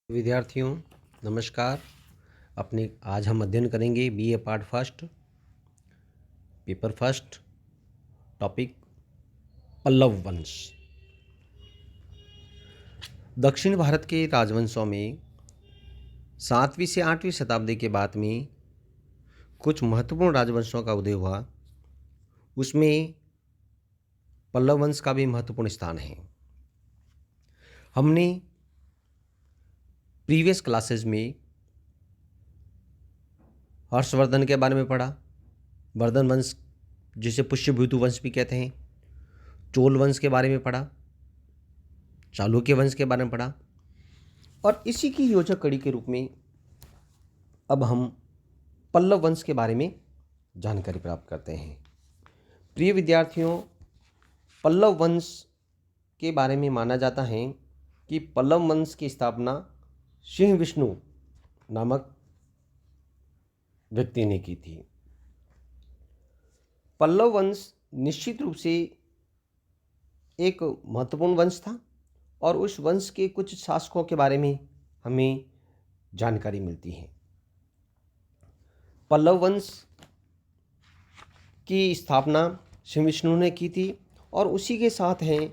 विद्यार्थियों नमस्कार। अपने आज हम अध्ययन करेंगे BA part first paper first topic Pallava वंश। दक्षिण भारत के राजवंशों में 7वीं से 8वीं शताब्दी के बाद में कुछ महत्वपूर्ण राजवंशों का उदय हुआ। उसमें पल्लव वंश का भी महत्वपूर्ण स्थान है। हमने प्रीवियस क्लासेस में हर्षवर्धन के बारे में पढ़ा, वर्धन वंश जिसे पुष्यभूतु वंश भी कहते हैं, चोल वंश के बारे में पढ़ा, चालुक्य वंश के बारे में पढ़ा और इसी की योजक कड़ी के रूप में अब हम पल्लव वंश के बारे में जानकारी प्राप्त करते हैं। प्रिय विद्यार्थियों, पल्लव वंश के बारे में माना जाता है कि पल्लव वंश की स्थापना सिंह विष्णु नामक व्यक्ति ने की थी। पल्लव वंश निश्चित रूप से एक महत्वपूर्ण वंश था और उस वंश के कुछ शासकों के बारे में हमें जानकारी मिलती है। पल्लव वंश की स्थापना सिंह विष्णु ने की थी और उसी के साथ हैं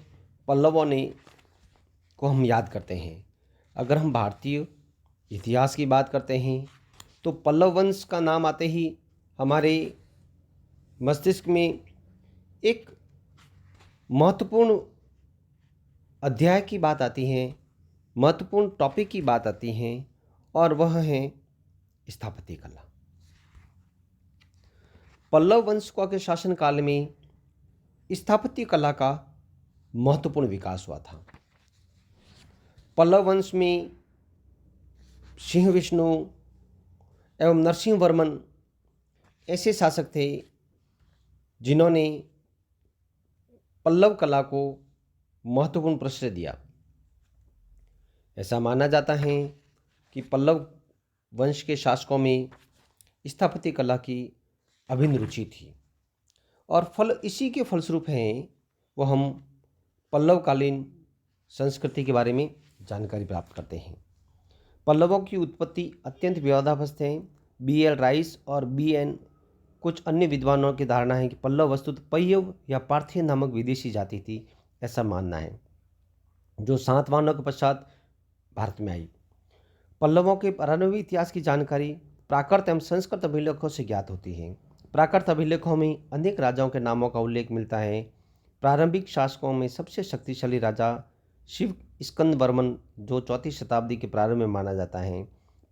पल्लवों ने को हम याद करते हैं। अगर हम भारतीय इतिहास की बात करते हैं तो पल्लव वंश का नाम आते ही हमारे मस्तिष्क में एक महत्वपूर्ण अध्याय की बात आती है, महत्वपूर्ण टॉपिक की बात आती है और वह है स्थापत्य कला। पल्लव वंश के शासनकाल में स्थापत्य कला का महत्वपूर्ण विकास हुआ था। पल्लव वंश में सिंह विष्णु एवं नरसिंह वर्मन ऐसे शासक थे जिन्होंने पल्लव कला को महत्वपूर्ण प्रश्रय दिया। ऐसा माना जाता है कि पल्लव वंश के शासकों में स्थापत्य कला की अभिन्न रुचि थी और इसी के फलस्वरूप हैं वो हम पल्लवकालीन संस्कृति के बारे में जानकारी प्राप्त करते हैं। पल्लवों की उत्पत्ति अत्यंत विवादास्पद है। BL राइस और BN कुछ अन्य विद्वानों की धारणा है कि पल्लव वस्तुतः पय्यव या पार्थियन नामक विदेशी जाति थी, ऐसा मानना है, जो सातवाहनों के पश्चात भारत में आई। पल्लवों के प्रारंभिक इतिहास की जानकारी प्राकृत एवं संस्कृत अभिलेखों से ज्ञात होती है। प्राकृत अभिलेखों में अनेक राजाओं के नामों का उल्लेख मिलता है। प्रारंभिक शासकों में सबसे शक्तिशाली राजा शिव स्कंद वर्मन, जो 4वीं शताब्दी के प्रारंभ में माना जाता है।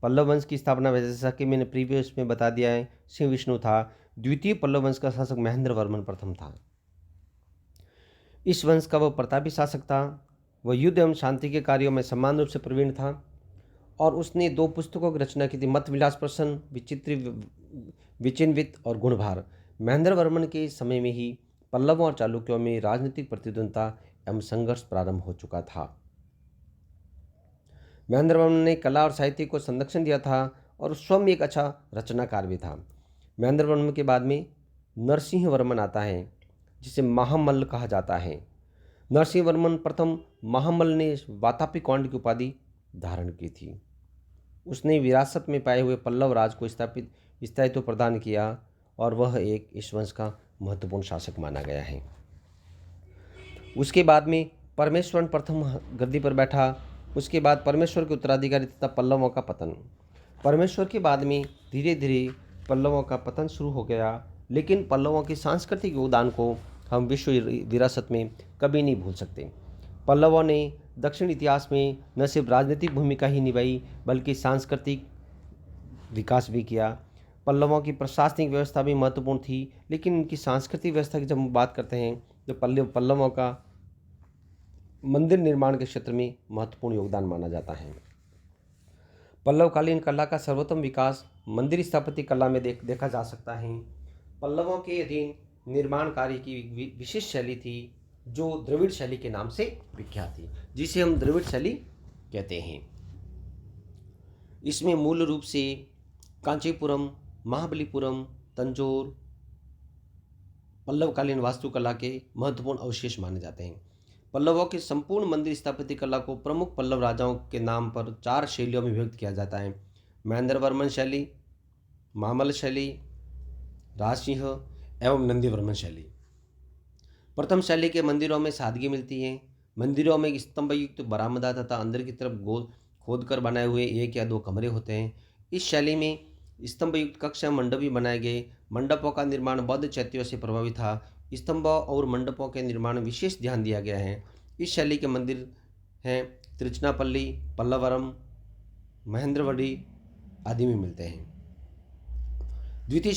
पल्लव वंश की स्थापना, जैसा कि मैंने प्रीवियस में बता दिया है, सिंह विष्णु था। द्वितीय पल्लव वंश का शासक महेंद्र वर्मन प्रथम था। इस वंश का वह प्रतापी शासक था। वह युद्ध एवं शांति के कार्यों में समान रूप से प्रवीण था और उसने 2 पुस्तकों की रचना की थी, मत विलास प्रश्न, विचिन्वित और गुणभार। महेंद्र वर्मन के समय में ही पल्लवों और चालुक्यों में राजनीतिक प्रतिद्वंद्विता एवं संघर्ष प्रारंभ हो चुका था। महेंद्र वर्मन ने कला और साहित्य को संरक्षण दिया था और स्वयं एक अच्छा रचनाकार भी था। महेंद्र वर्मन के बाद में नरसिंह वर्मन आता है, जिसे महामल्ल कहा जाता है। नरसिंह वर्मन प्रथम महामल्ल ने वातापी कौंड की उपाधि धारण की थी। उसने विरासत में पाए हुए पल्लव राज को स्थायित्व प्रदान किया और वह एक इस वंश का महत्वपूर्ण शासक माना गया है। उसके बाद में परमेश्वर प्रथम गद्दी पर बैठा। उसके बाद परमेश्वर के उत्तराधिकारी तथा पल्लवों का पतन। परमेश्वर के बाद में धीरे धीरे पल्लवों का पतन शुरू हो गया, लेकिन पल्लवों के सांस्कृतिक योगदान को हम विश्व विरासत में कभी नहीं भूल सकते। पल्लवों ने दक्षिण इतिहास में न सिर्फ राजनीतिक भूमिका ही निभाई, बल्कि सांस्कृतिक विकास भी किया। पल्लवों की प्रशासनिक व्यवस्था भी महत्वपूर्ण थी, लेकिन इनकी सांस्कृतिक व्यवस्था की जब हम बात करते हैं तो पल्लवों का मंदिर निर्माण के क्षेत्र में महत्वपूर्ण योगदान माना जाता है। पल्लवकालीन कला का सर्वोत्तम विकास मंदिर स्थापत्य कला में देखा जा सकता है। पल्लवों के अधीन निर्माण कार्य की विशेष शैली थी, जो द्रविड़ शैली के नाम से विख्यात थी, जिसे हम द्रविड़ शैली कहते हैं। इसमें मूल रूप से कांचीपुरम, महाबलीपुरम, तंजौर पल्लवकालीन वास्तुकला के महत्वपूर्ण अवशेष माने जाते हैं। पल्लवों के संपूर्ण मंदिर स्थापत्य कला को प्रमुख पल्लव राजाओं के नाम पर 4 शैलियों में विभक्त किया जाता है। महेंद्र वर्मन शैली, मामल्ल शैली, राजसिंह एवं नंदीवर्मन शैली। प्रथम शैली के मंदिरों में सादगी मिलती है। मंदिरों में स्तंभ युक्त बरामदा तथा अंदर की तरफ गोल खोद कर बनाए हुए 1 या 2 कमरे होते हैं। इस शैली में स्तंभ युक्त कक्ष एवं मंडप भी बनाए गए। मंडपों का निर्माण बौद्ध चैत्यों से प्रभावित था। स्तंभों और मंडपों के निर्माण में विशेष ध्यान दिया गया है। इस शैली के मंदिर हैं तिरुचनापल्ली, पल्लवरम, महेंद्रवडी आदि में मिलते हैं। द्वितीय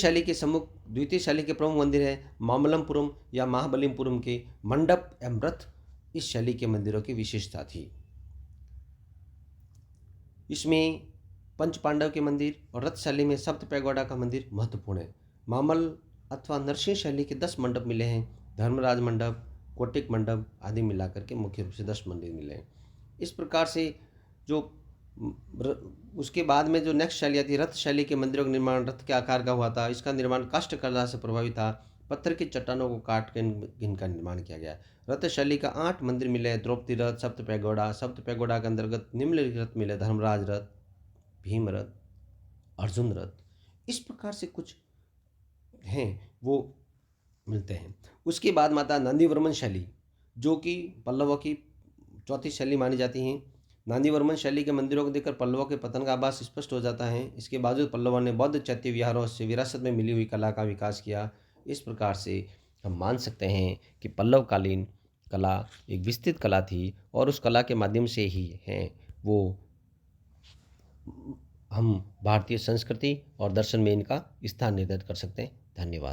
शैली के प्रमुख मंदिर है मामल्लपुरम या महाबलिपुरम के मंडप एवं रथ इस शैली के मंदिरों की विशेषता थी। इसमें पंच पांडव के मंदिर और रथ शैली में सप्त पैगोडा का मंदिर महत्वपूर्ण है। मामल्ल अथवा नरसिंह शैली के 10 मंडप मिले हैं। धर्मराज मंडप, कोटिक मंडप आदि मिलाकर के मुख्य रूप से 10 मंदिर मिले हैं। इस प्रकार से जो उसके बाद में जो नेक्स्ट शैली आती है, रथ शैली के मंदिरों का निर्माण रथ के आकार का हुआ था। इसका निर्माण काष्ठ कला से प्रभावित था। पत्थर की चट्टानों को काट कर इनका निर्माण किया गया। रथ शैली का 8 मंदिर मिले। द्रौपदी रथ, सप्त पैगोडा के अंतर्गत निम्नलिखित रथ मिले: धर्मराज रथ, भीम रथ, अर्जुन रथ। इस प्रकार से कुछ हैं वो मिलते हैं। उसके बाद माता नंदीवर्मन शैली, जो कि पल्लवों की चौथी शैली मानी जाती है। नंदीवर्मन शैली के मंदिरों को देखकर पल्लवों के पतन का आभास स्पष्ट हो जाता है। इसके बावजूद पल्लवों ने बौद्ध चैत्य विहारों से विरासत में मिली हुई कला का विकास किया। इस प्रकार से हम मान सकते हैं कि पल्लवकालीन कला एक विस्तृत कला थी और उस कला के माध्यम से ही हैं वो हम भारतीय संस्कृति और दर्शन में इनका स्थान निर्धारित कर सकते हैं। धन्यवाद।